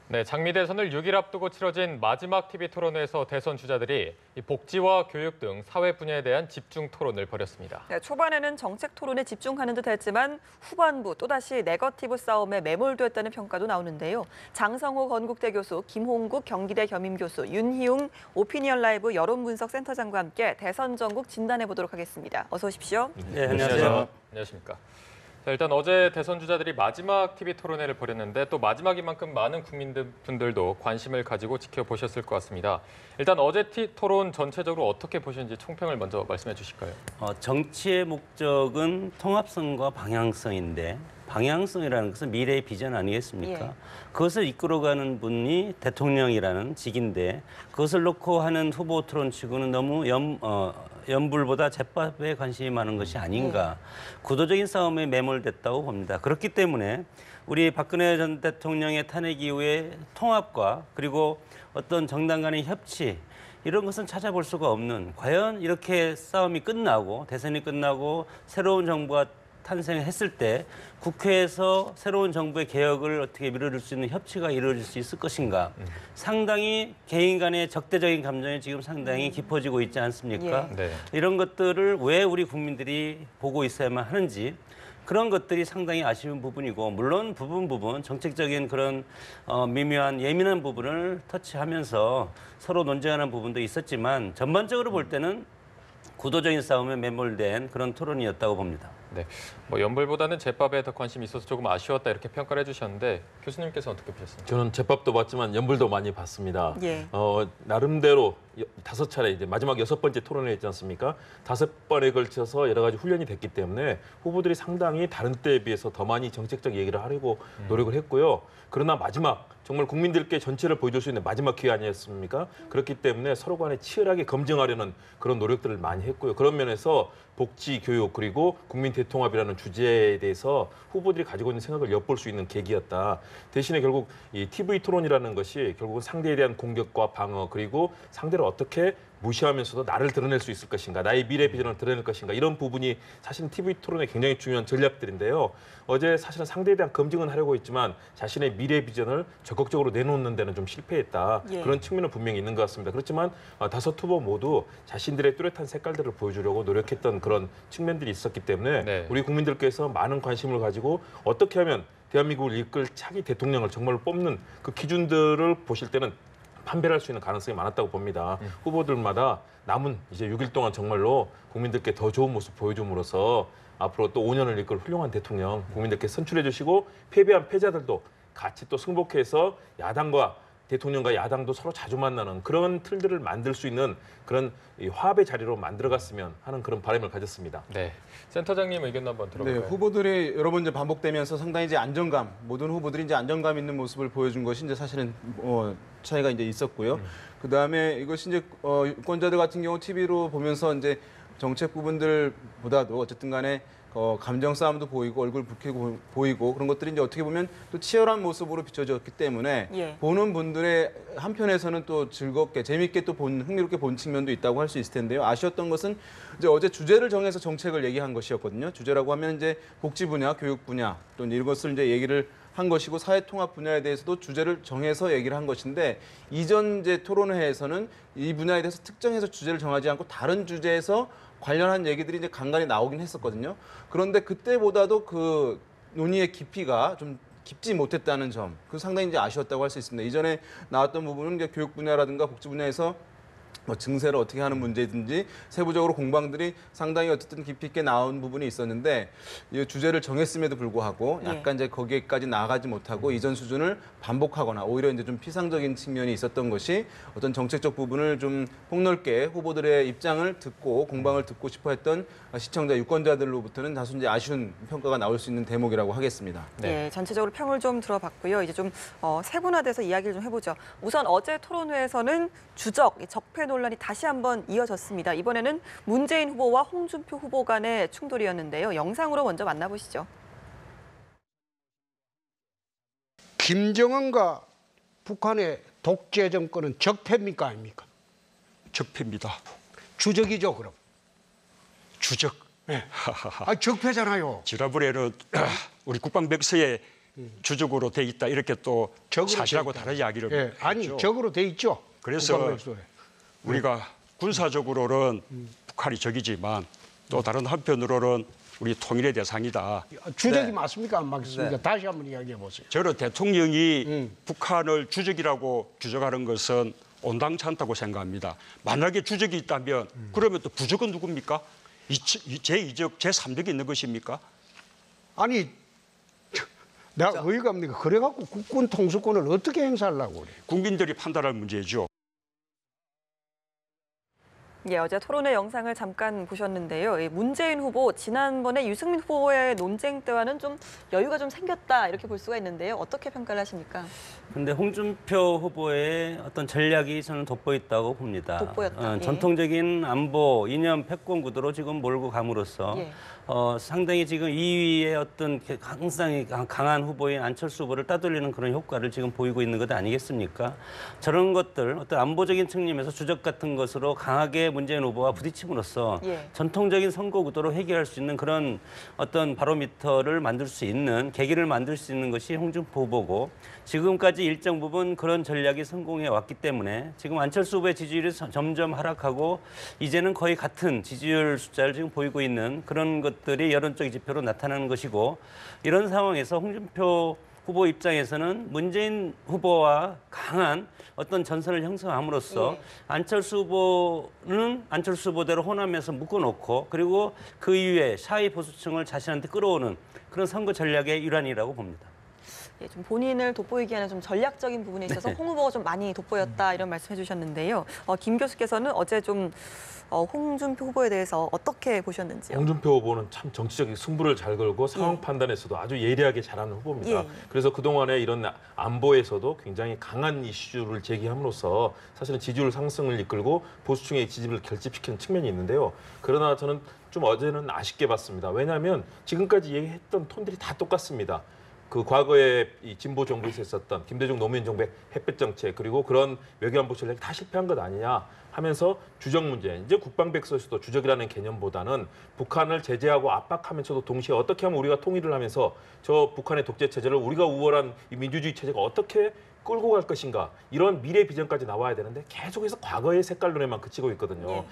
네, 장미 대선을 6일 앞두고 치러진 마지막 TV 토론회에서 대선 주자들이 복지와 교육 등 사회 분야에 대한 집중 토론을 벌였습니다. 네, 초반에는 정책 토론에 집중하는 듯 했지만 후반부 또다시 네거티브 싸움에 매몰됐다는 평가도 나오는데요. 장성호 건국대 교수, 김홍국 경기대 겸임교수, 윤희웅 오피니언 라이브 여론분석센터장과 함께 대선 전국 진단해 보도록 하겠습니다. 어서 오십시오. 네, 안녕하세요. 안녕하십니까. 자, 일단 어제 대선 주자들이 마지막 TV 토론회를 벌였는데 또 마지막인 만큼 많은 국민분들도 관심을 가지고 지켜보셨을 것 같습니다. 일단 어제 토론 전체적으로 어떻게 보셨는지 총평을 먼저 말씀해 주실까요? 정치의 목적은 통합성과 방향성인데 방향성이라는 것은 미래의 비전 아니겠습니까? 예. 그것을 이끌어가는 분이 대통령이라는 직인데 그것을 놓고 하는 후보 토론 치고는 너무 연불보다 잿밥에 관심이 많은 것이 아닌가. 구도적인 싸움에 매몰됐다고 봅니다. 그렇기 때문에 우리 박근혜 전 대통령의 탄핵 이후에 통합과 그리고 어떤 정당 간의 협치 이런 것은 찾아볼 수가 없는, 과연 이렇게 싸움이 끝나고 대선이 끝나고 새로운 정부가 탄생했을 때 국회에서 새로운 정부의 개혁을 어떻게 밀어줄 수 있는 협치가 이루어질 수 있을 것인가. 상당히 개인 간의 적대적인 감정이 지금 상당히 깊어지고 있지 않습니까? 네. 이런 것들을 왜 우리 국민들이 보고 있어야만 하는지, 그런 것들이 상당히 아쉬운 부분이고, 물론 부분 정책적인 그런 미묘한 예민한 부분을 터치하면서 서로 논쟁하는 부분도 있었지만 전반적으로 볼 때는 구도적인 싸움에 매몰된 그런 토론이었다고 봅니다. 네, 연불보다는 잿밥에 더 관심이 있어서 조금 아쉬웠다 이렇게 평가를 해주셨는데 교수님께서 어떻게 보셨습니까? 저는 잿밥도 봤지만 연불도 많이 봤습니다. 예. 나름대로 5차례 이제 마지막 6번째 토론회 있지 않습니까? 5번에 걸쳐서 여러 가지 훈련이 됐기 때문에 후보들이 상당히 다른 때에 비해서 더 많이 정책적 얘기를 하려고 노력을 했고요. 그러나 마지막 정말 국민들께 전체를 보여줄 수 있는 마지막 기회 아니었습니까? 그렇기 때문에 서로 간에 치열하게 검증하려는 그런 노력들을 많이 했고요. 그런 면에서 복지, 교육 그리고 국민 대통합이라는 주제에 대해서 후보들이 가지고 있는 생각을 엿볼 수 있는 계기였다. 대신에 결국 이 TV 토론이라는 것이 결국은 상대에 대한 공격과 방어 그리고 상대를 어떻게 무시하면서도 나를 드러낼 수 있을 것인가, 나의 미래 비전을 드러낼 것인가, 이런 부분이 사실은 TV 토론의 굉장히 중요한 전략들인데요. 어제 사실은 상대에 대한 검증은 하려고 했지만 자신의 미래 비전을 적극적으로 내놓는 데는 좀 실패했다. 예. 그런 측면은 분명히 있는 것 같습니다. 그렇지만 5후보 모두 자신들의 뚜렷한 색깔들을 보여주려고 노력했던 그런 측면들이 있었기 때문에 네. 우리 국민들께서 많은 관심을 가지고 어떻게 하면 대한민국을 이끌 차기 대통령을 정말 뽑는 그 기준들을 보실 때는 판별할 수 있는 가능성이 많았다고 봅니다. 후보들마다 남은 이제 6일 동안 정말로 국민들께 더 좋은 모습 보여줌으로써 앞으로 또 5년을 이끌 훌륭한 대통령 국민들께 선출해 주시고 패배한 패자들도 같이 또 승복해서 야당과 대통령과 야당도 서로 자주 만나는 그런 틀들을 만들 수 있는 그런 이 화합의 자리로 만들어갔으면 하는 그런 바람을 가졌습니다. 네, 센터장님 의견 한번 네, 들어볼까요? 후보들이 여러 번 이제 반복되면서 상당히 이제 안정감, 모든 후보들이 이제 안정감 있는 모습을 보여준 것이 이제 사실은 차이가 이제 있었고요. 그 다음에 이것이 이제 유권자들 같은 경우 TV로 보면서 이제 정책 부분들보다도 어쨌든 간에 감정 싸움도 보이고 얼굴 붉히고 보이고 그런 것들이 이제 어떻게 보면 또 치열한 모습으로 비춰졌기 때문에 예. 보는 분들의 한편에서는 또 즐겁게 재밌게 또 흥미롭게 본 측면도 있다고 할 수 있을 텐데요. 아쉬웠던 것은 이제 어제 주제를 정해서 정책을 얘기한 것이었거든요. 주제라고 하면 이제 복지 분야, 교육 분야 또 이것을 이제 얘기를 한 것이고 사회 통합 분야에 대해서도 주제를 정해서 얘기를 한 것인데 이전 이제 토론회에서는 이 분야에 대해서 특정해서 주제를 정하지 않고 다른 주제에서 관련한 얘기들이 이제 간간히 나오긴 했었거든요. 그런데 그때보다도 그 논의의 깊이가 좀 깊지 못했다는 점, 그 상당히 이제 아쉬웠다고 할 수 있습니다. 이전에 나왔던 부분은 이제 교육 분야라든가 복지 분야에서 증세를 어떻게 하는 문제든지 세부적으로 공방들이 상당히 어쨌든 깊이 있게 나온 부분이 있었는데 이 주제를 정했음에도 불구하고 약간 이제 거기에까지 나아가지 못하고 이전 수준을 반복하거나 오히려 이제 좀 피상적인 측면이 있었던 것이 어떤 정책적 부분을 좀 폭넓게 후보들의 입장을 듣고 공방을 듣고 싶어 했던 시청자, 유권자들로부터는 다소 이제 아쉬운 평가가 나올 수 있는 대목이라고 하겠습니다. 네, 전체적으로 평을 좀 들어봤고요. 이제 좀 세분화돼서 이야기를 좀 해보죠. 우선 어제 토론회에서는 적폐 논란이 다시 한번 이어졌습니다. 이번에는 문재인 후보와 홍준표 후보 간의 충돌이었는데요. 영상으로 먼저 만나보시죠. 김정은과 북한의 독재 정권은 적폐입니까 아닙니까? 적폐입니다. 주적이죠 그럼. 주적. 네. 적폐잖아요. 지난번에는 우리 국방백서에 주적으로 돼 있다 이렇게 또 적으로 사실하고 돼 있다. 다른 이야기를 예, 아니 했죠. 적으로 돼 있죠. 그래서 국방백서에. 우리가 군사적으로는 북한이 적이지만 또 다른 한편으로는 우리 통일의 대상이다. 주적이 네. 맞습니까 안 맞습니까? 네. 다시 한번 이야기해 보세요. 저는 대통령이 북한을 주적이라고 규정하는 것은 온당치 않다고 생각합니다. 만약에 주적이 있다면 그러면 또 부적은 누굽니까? 제2적, 제3적이 있는 것입니까? 아니 내가 어이가 없니까? 그래갖고 국군 통수권을 어떻게 행사하려고 그래? 국민들이 판단할 문제죠. 예, 어제 토론회 영상을 잠깐 보셨는데요. 이 문재인 후보 지난번에 유승민 후보의 논쟁 때와는 좀 여유가 좀 생겼다 이렇게 볼 수가 있는데요. 어떻게 평가를 하십니까? 근데 홍준표 후보의 어떤 전략이 저는 돋보였다고 봅니다. 돋보였다. 예. 전통적인 안보, 이념, 패권 구도로 지금 몰고 감으로써 예. 상당히 지금 2위의 어떤 항상 강한 후보인 안철수 후보를 따돌리는 그런 효과를 지금 보이고 있는 것 아니겠습니까? 저런 것들, 어떤 안보적인 측면에서 주적 같은 것으로 강하게 문재인 후보와 부딪힘으로써 예. 전통적인 선거 구도로 해결할 수 있는 그런 어떤 바로미터를 만들 수 있는 계기를 만들 수 있는 것이 홍준표 후보고 지금까지 일정 부분 그런 전략이 성공해 왔기 때문에 지금 안철수 후보의 지지율이 점점 하락하고 이제는 거의 같은 지지율 숫자를 지금 보이고 있는 그런 것들이 여론적 지표로 나타나는 것이고 이런 상황에서 홍준표 후보 입장에서는 문재인 후보와 강한 어떤 전선을 형성함으로써 예. 안철수 후보는 안철수 후보대로 호남에서 묶어놓고 그리고 그 이후에 샤이 보수층을 자신한테 끌어오는 그런 선거 전략의 일환이라고 봅니다. 예, 좀 본인을 돋보이기 하는 좀 전략적인 부분에 있어서 홍 후보가 좀 많이 돋보였다 이런 말씀해 주셨는데요. 김 교수께서는 어제 좀 홍준표 후보에 대해서 어떻게 보셨는지요? 홍준표 후보는 참 정치적인 승부를 잘 걸고 상황 예. 판단에서도 아주 예리하게 잘하는 후보입니다. 예. 그래서 그동안에 이런 안보에서도 굉장히 강한 이슈를 제기함으로써 사실은 지지율 상승을 이끌고 보수층의 지지를 결집시키는 측면이 있는데요. 그러나 저는 좀 어제는 아쉽게 봤습니다. 왜냐하면 지금까지 얘기했던 톤들이 다 똑같습니다. 그 과거에 이 진보 정부에서 했었던 김대중 노무현 정부의 햇볕 정책 그리고 그런 외교안보 전략이 다 실패한 것 아니냐 하면서 주적 문제, 이제 국방백서에서도 주적이라는 개념보다는 북한을 제재하고 압박하면서도 동시에 어떻게 하면 우리가 통일을 하면서 저 북한의 독재 체제를 우리가 우월한 이 민주주의 체제가 어떻게 끌고 갈 것인가 이런 미래 비전까지 나와야 되는데 계속해서 과거의 색깔론에만 그치고 있거든요.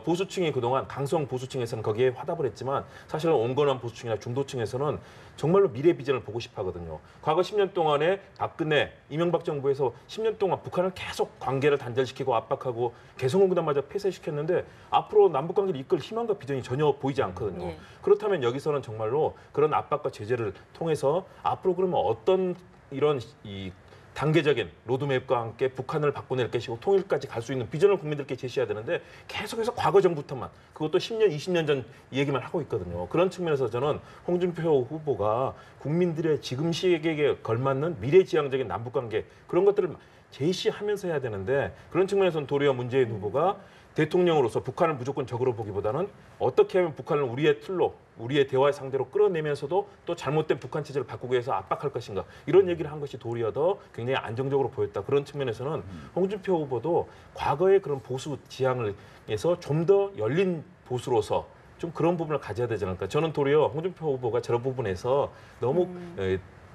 보수층이 그동안 강성 보수층에서는 거기에 화답을 했지만 사실은 온건한 보수층이나 중도층에서는 정말로 미래 비전을 보고 싶어 하거든요. 과거 10년 동안에 박근혜, 이명박 정부에서 10년 동안 북한을 계속 관계를 단절시키고 압박하고 개성공단마저 폐쇄시켰는데 앞으로 남북관계를 이끌 희망과 비전이 전혀 보이지 않거든요. 예. 그렇다면 여기서는 정말로 그런 압박과 제재를 통해서 앞으로 그러면 어떤 이런 이 단계적인 로드맵과 함께 북한을 바꿔낼 것이고 통일까지 갈 수 있는 비전을 국민들께 제시해야 되는데 계속해서 과거 정부터만 그것도 10년, 20년 전 얘기만 하고 있거든요. 그런 측면에서 저는 홍준표 후보가 국민들의 지금 시기에 걸맞는 미래지향적인 남북관계 그런 것들을 제시하면서 해야 되는데 그런 측면에서는 도리어 문재인 후보가 대통령으로서 북한을 무조건 적으로 보기보다는 어떻게 하면 북한을 우리의 틀로 우리의 대화의 상대로 끌어내면서도 또 잘못된 북한 체제를 바꾸기 위해서 압박할 것인가 이런 얘기를 한 것이 도리어 더 굉장히 안정적으로 보였다. 그런 측면에서는 홍준표 후보도 과거의 그런 보수 지향에서 좀 더 열린 보수로서 좀 그런 부분을 가져야 되지 않을까. 저는 도리어 홍준표 후보가 저런 부분에서 너무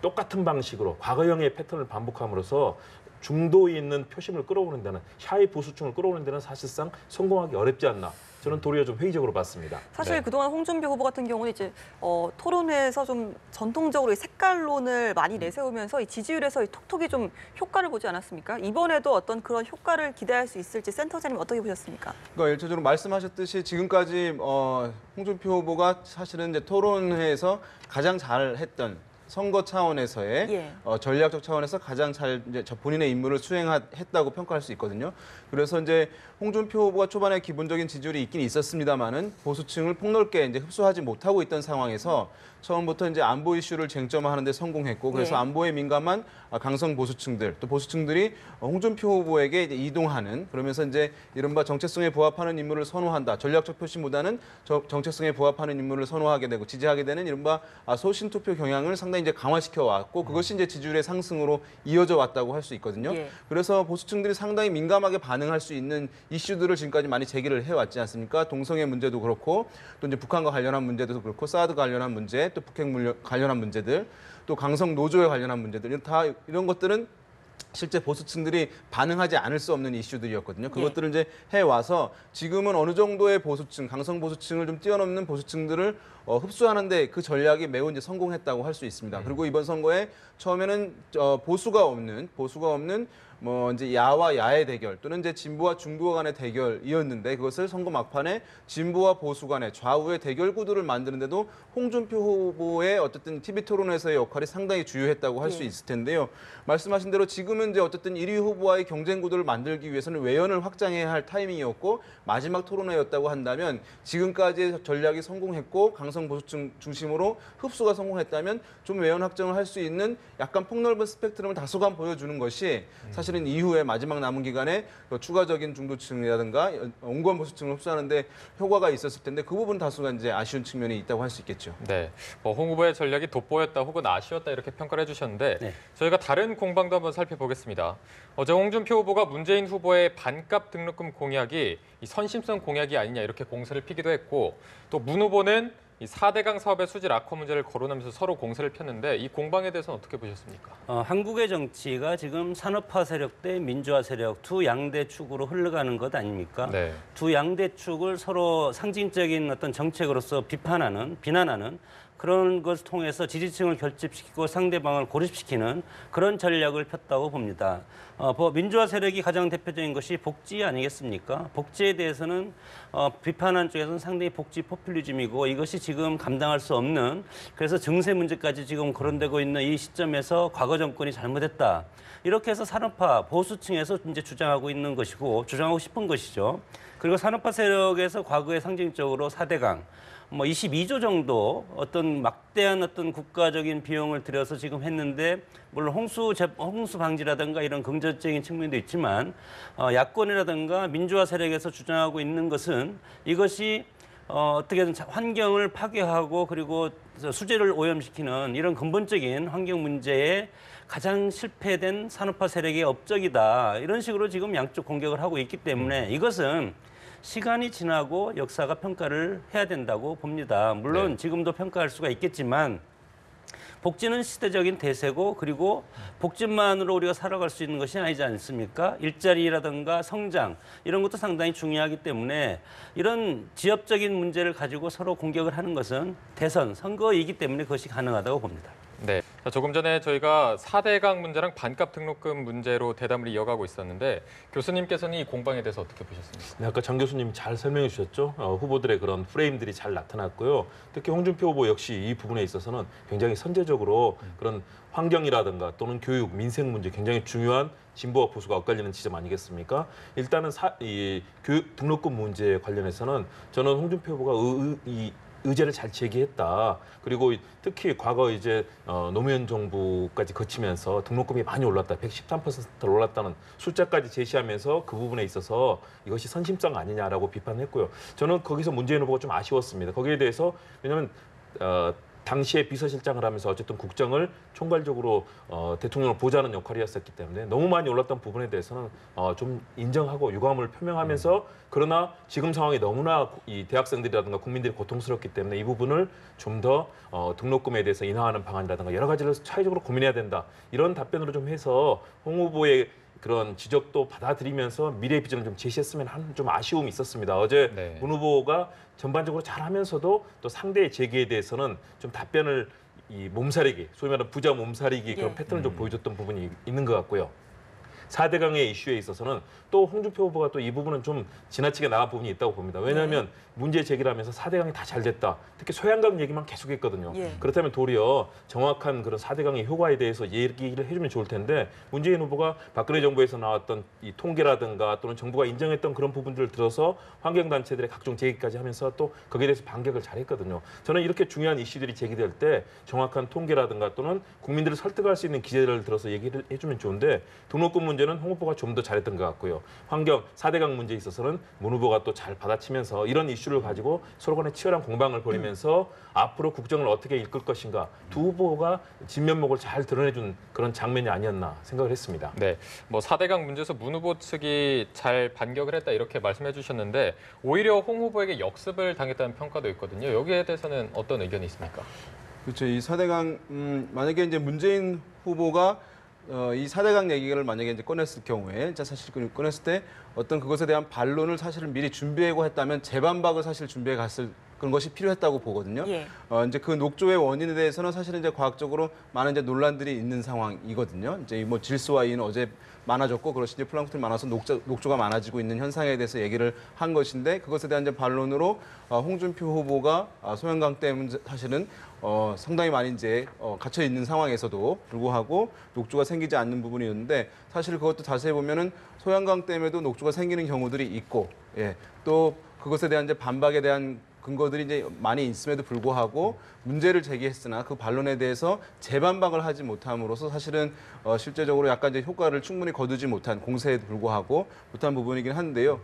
똑같은 방식으로 과거형의 패턴을 반복함으로써 중도에 있는 표심을 끌어오는 데는 샤이 보수층을 끌어오는 데는 사실상 성공하기 어렵지 않나. 저는 도리어 좀 회의적으로 봤습니다. 사실 그동안 홍준표 후보 같은 경우는 이제 토론회에서 좀 전통적으로 이 색깔론을 많이 내세우면서 이 지지율에서 이 톡톡이 좀 효과를 보지 않았습니까? 이번에도 어떤 그런 효과를 기대할 수 있을지 센터장님 어떻게 보셨습니까? 그러니까 일차적으로 말씀하셨듯이 지금까지 홍준표 후보가 사실은 이제 토론회에서 가장 잘했던 선거 차원에서의 예. 전략적 차원에서 가장 잘 이제 본인의 임무를 수행했다고 평가할 수 있거든요. 그래서 이제 홍준표 후보가 초반에 기본적인 지지율이 있긴 있었습니다만은 보수층을 폭넓게 이제 흡수하지 못하고 있던 상황에서 처음부터 이제 안보 이슈를 쟁점화하는 데 성공했고 그래서 예. 안보에 민감한 강성 보수층들 또 보수층들이 홍준표 후보에게 이제 이동하는 그러면서 이제 이른바 정체성에 부합하는 인물을 선호한다. 전략적 표심보다는 정체성에 부합하는 인물을 선호하게 되고 지지하게 되는 이른바 소신 투표 경향을 상당히 이제 강화시켜 왔고 그것이 이제 지지율의 상승으로 이어져 왔다고 할 수 있거든요. 예. 그래서 보수층들이 상당히 민감하게 반응할 수 있는 이슈들을 지금까지 많이 제기를 해왔지 않습니까? 동성애 문제도 그렇고 또 이제 북한과 관련한 문제도 그렇고 사드과 관련한 문제 또 북핵 관련한 문제들 또 강성 노조에 관련한 문제들 이런 것들은 실제 보수층들이 반응하지 않을 수 없는 이슈들이었거든요. 그것들을 이제 해와서 지금은 어느 정도의 보수층, 강성 보수층을 좀 뛰어넘는 보수층들을 흡수하는데 그 전략이 매우 이제 성공했다고 할 수 있습니다. 그리고 이번 선거에 처음에는 보수가 없는 뭐 이제 야와 야의 대결 또는 이제 진보와 중도 간의 대결이었는데 그것을 선거 막판에 진보와 보수 간의 좌우의 대결 구도를 만드는데도 홍준표 후보의 어쨌든 TV 토론에서의 역할이 상당히 주요했다고 할 수 있을 텐데요. 말씀하신 대로 지금은 이제 어쨌든 1위 후보와의 경쟁 구도를 만들기 위해서는 외연을 확장해야 할 타이밍이었고 마지막 토론회였다고 한다면 지금까지의 전략이 성공했고 강성 보수층 중심으로 흡수가 성공했다면 좀 외연 확장을 할 수 있는 약간 폭넓은 스펙트럼을 다소간 보여주는 것이 사실은 이후에 마지막 남은 기간에 추가적인 중도층이라든가 온건 보수층을 흡수하는데 효과가 있었을 텐데 그 부분 다소간 이제 아쉬운 측면이 있다고 할 수 있겠죠. 네, 홍 후보의 전략이 돋보였다 혹은 아쉬웠다 이렇게 평가를 해주셨는데 네. 저희가 다른 공방도 한번 살펴보겠습니다. 어제 홍준표 후보가 문재인 후보의 반값 등록금 공약이 이 선심성 공약이 아니냐 이렇게 공세를 피기도 했고 또 문 후보는 이 4대강 사업의 수질 악화 문제를 거론하면서 서로 공세를 폈는데 이 공방에 대해서는 어떻게 보셨습니까? 한국의 정치가 지금 산업화 세력 대 민주화 세력 두 양대 축으로 흘러가는 것 아닙니까? 네. 두 양대 축을 서로 상징적인 어떤 정책으로서 비난하는 그런 것을 통해서 지지층을 결집시키고 상대방을 고립시키는 그런 전략을 폈다고 봅니다. 민주화 세력이 가장 대표적인 것이 복지 아니겠습니까? 복지에 대해서는 비판한 쪽에서는 상당히 복지 포퓰리즘이고 이것이 지금 감당할 수 없는 그래서 증세 문제까지 지금 거론되고 있는 이 시점에서 과거 정권이 잘못했다. 이렇게 해서 산업화 보수층에서 이제 주장하고 싶은 것이죠. 그리고 산업화 세력에서 과거에 상징적으로 4대강 22조 정도 어떤 막대한 어떤 국가적인 비용을 들여서 지금 했는데 물론 홍수 방지라든가 이런 긍정적인 측면도 있지만 야권이라든가 민주화 세력에서 주장하고 있는 것은 이것이 어떻게든 환경을 파괴하고 그리고 수질을 오염시키는 이런 근본적인 환경 문제에 가장 실패된 산업화 세력의 업적이다. 이런 식으로 지금 양쪽 공격을 하고 있기 때문에 이것은 시간이 지나고 역사가 평가를 해야 된다고 봅니다. 물론 네. 지금도 평가할 수가 있겠지만 복지는 시대적인 대세고 그리고 복지만으로 우리가 살아갈 수 있는 것이 아니지 않습니까? 일자리라든가 성장 이런 것도 상당히 중요하기 때문에 이런 지역적인 문제를 가지고 서로 공격을 하는 것은 대선, 선거이기 때문에 그것이 가능하다고 봅니다. 네, 조금 전에 저희가 4대강 문제랑 반값 등록금 문제로 대담을 이어가고 있었는데 교수님께서는 이 공방에 대해서 어떻게 보셨습니까? 네, 아까 장 교수님이 잘 설명해 주셨죠. 후보들의 그런 프레임들이 잘 나타났고요. 특히 홍준표 후보 역시 이 부분에 있어서는 굉장히 선제적으로 그런 환경이라든가 또는 교육, 민생 문제 굉장히 중요한 진보와 보수가 엇갈리는 지점 아니겠습니까? 일단은 이 교육 등록금 문제에 관련해서는 저는 홍준표 후보가 의제를 잘 제기했다. 그리고 특히 과거 이제 노무현 정부까지 거치면서 등록금이 많이 올랐다. 113% 올랐다는 숫자까지 제시하면서 그 부분에 있어서 이것이 선심성 아니냐라고 비판했고요. 저는 거기서 문재인 후보가 좀 아쉬웠습니다. 거기에 대해서 왜냐하면 당시에 비서실장을 하면서 어쨌든 국정을 총괄적으로 대통령을 보좌하는 역할이었었기 때문에 너무 많이 올랐던 부분에 대해서는 좀 인정하고 유감을 표명하면서 그러나 지금 상황이 너무나 이 대학생들이라든가 국민들이 고통스럽기 때문에 이 부분을 좀 더 등록금에 대해서 인하하는 방안이라든가 여러 가지를 차이적으로 고민해야 된다. 이런 답변으로 좀 해서 홍 후보의 그런 지적도 받아들이면서 미래 비전을 좀 제시했으면 하는 좀 아쉬움이 있었습니다. 어제 네. 문 후보가 전반적으로 잘하면서도 또 상대의 제기에 대해서는 좀 답변을 이 몸살리기, 소위 말하는 부자 몸살리기 그런 패턴을 좀 보여줬던 부분이 있는 것 같고요. 4대강의 이슈에 있어서는 또 홍준표 후보가 또 이 부분은 좀 지나치게 나간 부분이 있다고 봅니다. 왜냐하면 문제 제기를 하면서 4대강이 다 잘 됐다. 특히 소양강 얘기만 계속했거든요. 그렇다면 도리어 정확한 그런 4대강의 효과에 대해서 얘기를 해주면 좋을 텐데 문재인 후보가 박근혜 정부에서 나왔던 이 통계라든가 또는 정부가 인정했던 그런 부분들을 들어서 환경단체들의 각종 제기까지 하면서 또 거기에 대해서 반격을 잘했거든요. 저는 이렇게 중요한 이슈들이 제기될 때 정확한 통계라든가 또는 국민들을 설득할 수 있는 기재를 들어서 얘기를 해주면 좋은데 등록금 문제는 홍 후보가 좀 더 잘했던 것 같고요. 환경 4대강 문제에 있어서는 문 후보가 또 잘 받아치면서 이런 이슈를 가지고 서로 간에 치열한 공방을 벌이면서 앞으로 국정을 어떻게 이끌 것인가 두 후보가 진면목을 잘 드러내준 그런 장면이 아니었나 생각을 했습니다. 네, 4대강 문제에서 문 후보 측이 잘 반격을 했다 이렇게 말씀해 주셨는데 오히려 홍 후보에게 역습을 당했다는 평가도 있거든요. 여기에 대해서는 어떤 의견이 있습니까? 그렇죠. 이 4대강 만약에 이제 문재인 후보가 이 4대강 얘기를 만약에 이제 꺼냈을 경우에 진짜 사실 꺼냈을 때 어떤 그것에 대한 반론을 사실은 미리 준비하고 했다면 재반박을 사실 준비해 갔을 그런 것이 필요했다고 보거든요. 예. 이제 그 녹조의 원인에 대해서는 사실은 이제 과학적으로 많은 이제 논란들이 있는 상황이거든요. 이제 뭐 질소와 이는 어제 많아졌고 그것이 이제 플랑크톤이 많아서 녹조가 많아지고 있는 현상에 대해서 얘기를 한 것인데 그것에 대한 이제 반론으로 홍준표 후보가 소양강 때문에 사실은 상당히 많이 이제 갇혀 있는 상황에서도 불구하고 녹조가 생기지 않는 부분이었는데 사실 그것도 자세히 보면은 소양강 댐에도 녹조가 생기는 경우들이 있고 예, 또 그것에 대한 이제 반박에 대한 근거들이 이제 많이 있음에도 불구하고 문제를 제기했으나 그 반론에 대해서 재반박을 하지 못함으로써 사실은 실제적으로 약간 이제 효과를 충분히 거두지 못한 공세에도 불구하고 못한 부분이긴 한데요.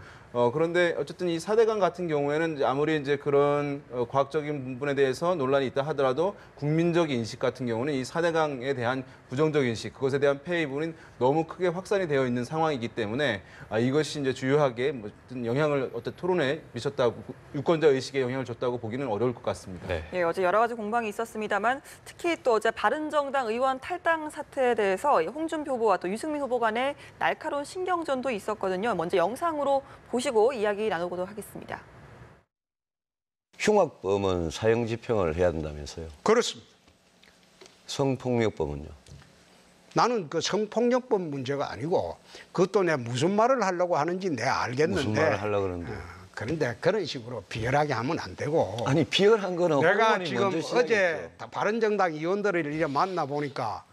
그런데 어쨌든 이 4대강 같은 경우에는 이제 아무리 이제 그런 과학적인 부분에 대해서 논란이 있다 하더라도 국민적 인식 같은 경우는 이 4대강에 대한 부정적 인식, 그것에 대한 폐해 부분이 너무 크게 확산이 되어 있는 상황이기 때문에 이것이 이제 주요하게 어떤 영향을 어떤 토론에 미쳤다고 유권자 의식에 영향을 줬다고 보기는 어려울 것 같습니다. 네. 예, 어제 여러 가지 공방이 있었습니다만 특히 또 어제 바른정당 의원 탈당 사태에 대해서 홍준표 후보와 또 유승민 후보 간의 날카로운 신경전도 있었거든요. 먼저 영상으로 보시고 이야기 나누도록 하겠습니다. 흉악범은 사형 집행을 해야 된다면서요. 그렇습니다. 성폭력범은요. 나는 그 성폭력법 문제가 아니고 그것도 내가 무슨 말을 하려고 하는지 내가 알겠는데 무슨 말을 하려고 그러는데. 그런데 그런 식으로 비열하게 하면 안 되고 아니 비열한 거는 내가 후보님 지금 먼저 시작했죠. 어제 바른정당 의원들을 이제 만나보니까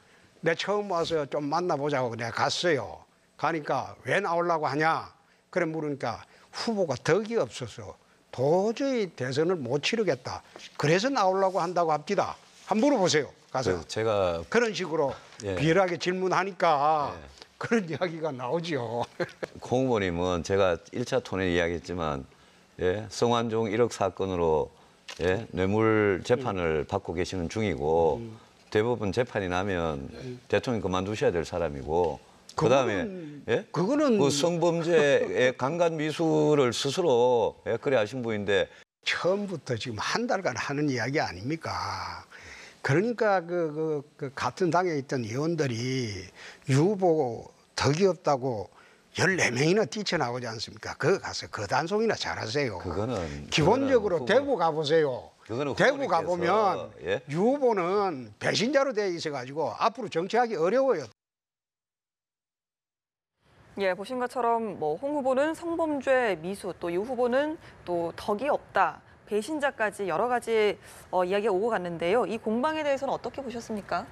내가 처음 와서 좀 만나보자고 내가 갔어요. 가니까 왜 나오려고 하냐 그래 물으니까 후보가 덕이 없어서 도저히 대선을 못 치르겠다. 그래서 나오려고 한다고 합니다. 한번 물어보세요. 가서. 제가 그런 식으로 예. 비열하게 질문하니까 예. 그런 이야기가 나오죠. 공 후보님은 제가 1차 토론에 이야기했지만 예, 성완종 1억 사건으로 예, 뇌물 재판을 받고 계시는 중이고 대부분 재판이 나면 대통령 그만두셔야 될 사람이고 그다음에 예? 그거는 그 성범죄의 강간 미수를 스스로 예, 그래 하신 분인데 처음부터 지금 한 달간 하는 이야기 아닙니까? 그러니까 그 같은 당에 있던 의원들이 유 후보 덕이 없다고 14명이나 뛰쳐나오지 않습니까? 그거 가서 거단속이나 잘하세요. 기본적으로 대구 가보세요. 대구 가보면 예? 유 후보는 배신자로 되어 있어가지고 앞으로 정치하기 어려워요. 예, 보신 것처럼 뭐 홍 후보는 성범죄 미수, 또 유 후보는 또 덕이 없다. 배신자까지 여러 가지 이야기가 오고 갔는데요. 이 공방에 대해서는 어떻게 보셨습니까?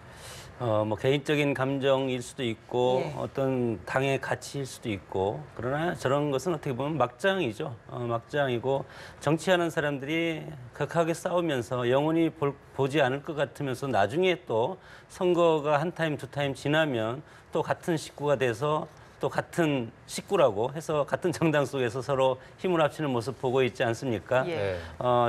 뭐 개인적인 감정일 수도 있고 예. 어떤 당의 가치일 수도 있고 그러나 저런 것은 어떻게 보면 막장이죠. 막장이고 정치하는 사람들이 극하게 싸우면서 영원히 보지 않을 것 같으면서 나중에 또 선거가 한 타임 두 타임 지나면 또 같은 식구가 돼서 또 같은 식구라고 해서 같은 정당 속에서 서로 힘을 합치는 모습 보고 있지 않습니까? 예. 네.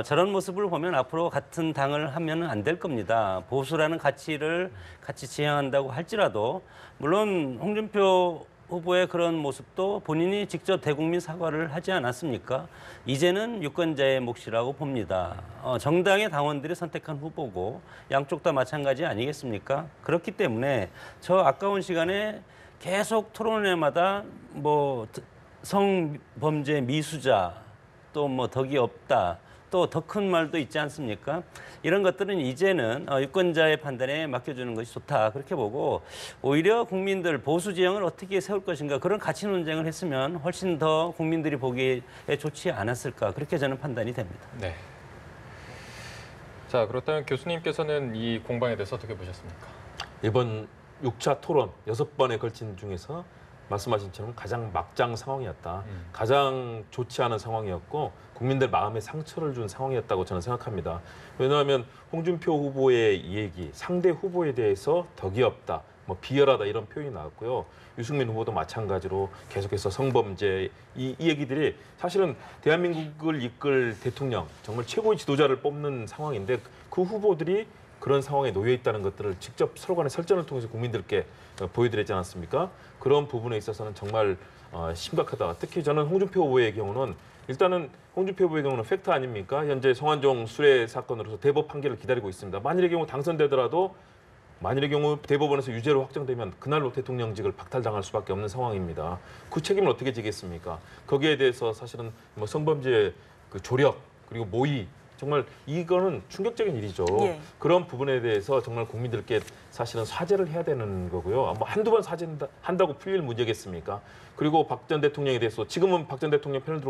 저런 모습을 보면 앞으로 같은 당을 하면 안 될 겁니다. 보수라는 가치를 같이 지향한다고 할지라도 물론 홍준표 후보의 그런 모습도 본인이 직접 대국민 사과를 하지 않았습니까? 이제는 유권자의 몫이라고 봅니다. 정당의 당원들이 선택한 후보고 양쪽 다 마찬가지 아니겠습니까? 그렇기 때문에 저 아까운 시간에 계속 토론회마다 뭐 성범죄 미수자 또 뭐 덕이 없다 또 더 큰 말도 있지 않습니까? 이런 것들은 이제는 유권자의 판단에 맡겨주는 것이 좋다 그렇게 보고 오히려 국민들 보수 지형을 어떻게 세울 것인가 그런 가치 논쟁을 했으면 훨씬 더 국민들이 보기에 좋지 않았을까 그렇게 저는 판단이 됩니다. 네. 자, 그렇다면 교수님께서는 이 공방에 대해서 어떻게 보셨습니까? 이번 6차 토론 6번에 걸친 중에서 말씀하신 것처럼 가장 막장 상황이었다. 가장 좋지 않은 상황이었고 국민들 마음에 상처를 준 상황이었다고 저는 생각합니다. 왜냐하면 홍준표 후보의 얘기, 상대 후보에 대해서 덕이 없다, 뭐 비열하다 이런 표현이 나왔고요. 유승민 후보도 마찬가지로 계속해서 성범죄 이 얘기들이 사실은 대한민국을 이끌 대통령, 정말 최고의 지도자를 뽑는 상황인데 그 후보들이 그런 상황에 놓여 있다는 것들을 직접 서로 간의 설전을 통해서 국민들께 보여드렸지 않았습니까? 그런 부분에 있어서는 정말 심각하다. 특히 저는 홍준표 후보의 경우는 일단은 홍준표 후보의 경우는 팩트 아닙니까? 현재 성완종 수뢰 사건으로서 대법 판결을 기다리고 있습니다. 만일의 경우 당선되더라도 만일의 경우 대법원에서 유죄로 확정되면 그날로 대통령직을 박탈당할 수밖에 없는 상황입니다. 그 책임을 어떻게 지겠습니까? 거기에 대해서 사실은 뭐 성범죄 그 조력 그리고 모의 정말 이거는 충격적인 일이죠. 예. 그런 부분에 대해서 정말 국민들께 사실은 사죄를 해야 되는 거고요. 뭐 한두 번 사죄한다고 풀릴 문제겠습니까? 그리고 박 전 대통령에 대해서 지금은 박 전 대통령 편을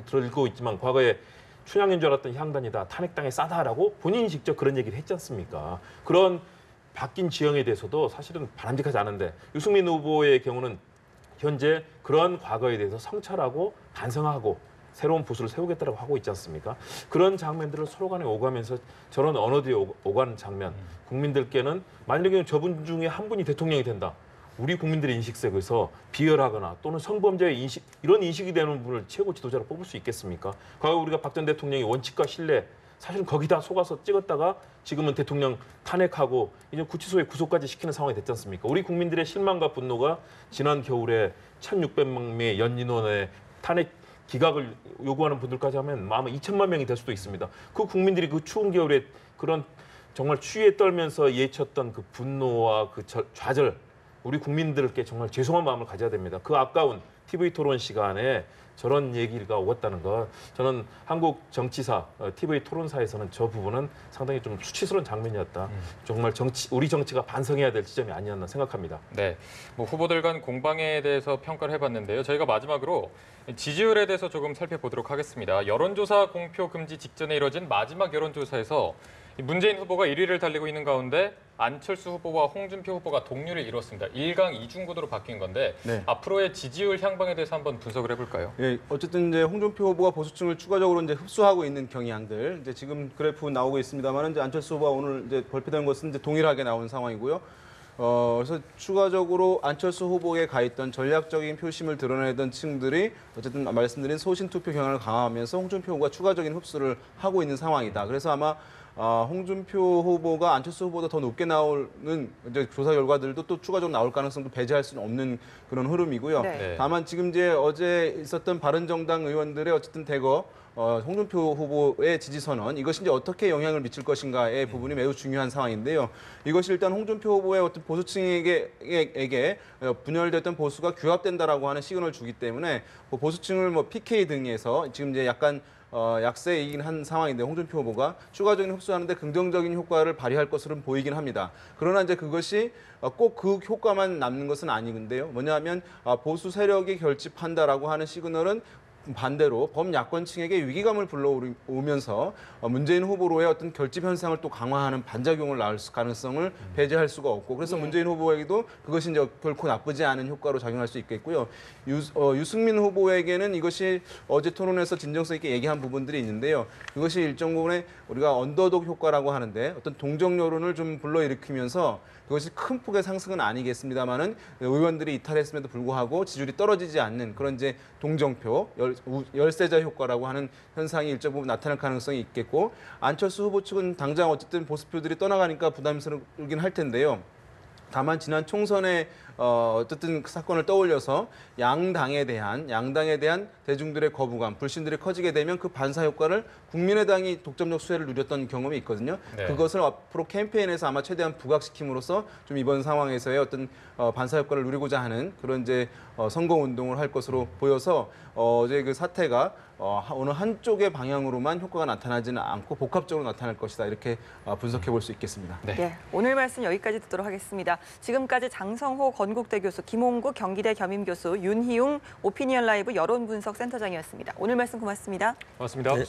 들고 있지만 과거에 춘향인 줄 알았던 향단이다. 탄핵당에 싸다라고 본인이 직접 그런 얘기를 했지 않습니까? 그런 바뀐 지형에 대해서도 사실은 바람직하지 않은데 유승민 후보의 경우는 현재 그런 과거에 대해서 성찰하고 반성하고 새로운 보수를 세우겠다고 하고 있지 않습니까? 그런 장면들을 서로 간에 오가면서 저런 언어들이 오가는 장면, 국민들께는 만약에 저분 중에 한 분이 대통령이 된다. 우리 국민들의 인식 속에서 비열하거나 또는 성범죄의 인식, 이런 인식이 되는 분을 최고 지도자로 뽑을 수 있겠습니까? 과거 우리가 박 전 대통령의 원칙과 신뢰, 사실은 거기다 속아서 찍었다가 지금은 대통령 탄핵하고 이제 구치소에 구속까지 시키는 상황이 됐지 않습니까? 우리 국민들의 실망과 분노가 지난 겨울에 1,600만 명의 연인원의 탄핵 기각을 요구하는 분들까지 하면 아마 2천만 명이 될 수도 있습니다. 그 국민들이 그 추운 겨울에 그런 정말 추위에 떨면서 예쳤던 그 분노와 그 좌절, 우리 국민들께 정말 죄송한 마음을 가져야 됩니다. 그 아까운 TV 토론 시간에 저런 얘기가 오갔다는 거, 저는 한국 정치사, TV 토론사에서는 저 부분은 상당히 좀 수치스러운 장면이었다. 정말 우리 정치가 반성해야 될 지점이 아니었나 생각합니다. 네, 뭐 후보들 간 공방에 대해서 평가를 해봤는데요. 저희가 마지막으로 지지율에 대해서 조금 살펴보도록 하겠습니다. 여론조사 공표 금지 직전에 이뤄진 마지막 여론조사에서 문재인 후보가 1위를 달리고 있는 가운데 안철수 후보와 홍준표 후보가 동률을 이뤘습니다. 1강 2중 구도로 바뀐 건데 네. 앞으로의 지지율 향방에 대해서 한번 분석을 해볼까요? 예, 어쨌든 이제 홍준표 후보가 보수층을 추가적으로 이제 흡수하고 있는 경향들, 이제 지금 그래프 나오고 있습니다만, 이제 안철수 후보가 오늘 이제 발표된 것은 이제 동일하게 나온 상황이고요. 그래서 추가적으로 안철수 후보에 가 있던 전략적인 표심을 드러내던 층들이 어쨌든 말씀드린 소신 투표 경향을 강화하면서 홍준표 후보가 추가적인 흡수를 하고 있는 상황이다. 그래서 아마 홍준표 후보가 안철수 후보보다 더 높게 나오는 이제 조사 결과들도 또 추가적으로 나올 가능성도 배제할 수는 없는 그런 흐름이고요. 네. 다만 지금 이제 어제 있었던 바른정당 의원들의 어쨌든 대거 홍준표 후보의 지지 선언, 이것이 이제 어떻게 영향을 미칠 것인가의 부분이 매우 중요한 상황인데요. 이것이 일단 홍준표 후보의 어떤 보수층에게 분열됐던 보수가 규합된다라고 하는 시그널을 주기 때문에 보수층을 뭐 PK 등에서 지금 이제 약간 약세이긴 한 상황인데 홍준표 후보가 추가적인 흡수하는데 긍정적인 효과를 발휘할 것으로는 보이긴 합니다. 그러나 이제 그것이 꼭 그 효과만 남는 것은 아니근데요. 뭐냐면 보수 세력이 결집한다라고 하는 시그널은 반대로 범야권층에게 위기감을 불러오면서 문재인 후보로의 어떤 결집 현상을 또 강화하는 반작용을 낳을 가능성을 배제할 수가 없고, 그래서 문재인 후보에게도 그것이 이제 결코 나쁘지 않은 효과로 작용할 수 있겠고요. 유승민 후보에게는 이것이 어제 토론에서 진정성 있게 얘기한 부분들이 있는데요. 그것이 일정 부분에 우리가 언더독 효과라고 하는데 어떤 동정 여론을 좀 불러일으키면서 그것이 큰 폭의 상승은 아니겠습니다만은 의원들이 이탈했음에도 불구하고 지지율이 떨어지지 않는 그런 이제 동정표, 열세자 효과라고 하는 현상이 일정 부분 나타날 가능성이 있겠고, 안철수 후보 측은 당장 어쨌든 보수표들이 떠나가니까 부담스럽긴 할 텐데요. 다만 지난 총선에 어쨌든 그 사건을 떠올려서 양당에 대한 대중들의 거부감, 불신들이 커지게 되면 그 반사 효과를 국민의당이 독점적 수혜를 누렸던 경험이 있거든요. 네. 그것을 앞으로 캠페인에서 아마 최대한 부각시킴으로써 좀 이번 상황에서의 어떤 반사 효과를 누리고자 하는 그런 이제 선거 운동을 할 것으로 보여서 어제 그 사태가 어느 한쪽의 방향으로만 효과가 나타나지는 않고 복합적으로 나타날 것이다, 이렇게 분석해 볼 수 있겠습니다. 네. 예, 오늘 말씀 여기까지 듣도록 하겠습니다. 지금까지 장성호 건국대 교수, 김홍국 경기대 겸임교수, 윤희웅 오피니언 라이브 여론분석센터장이었습니다. 오늘 말씀 고맙습니다. 고맙습니다. 네.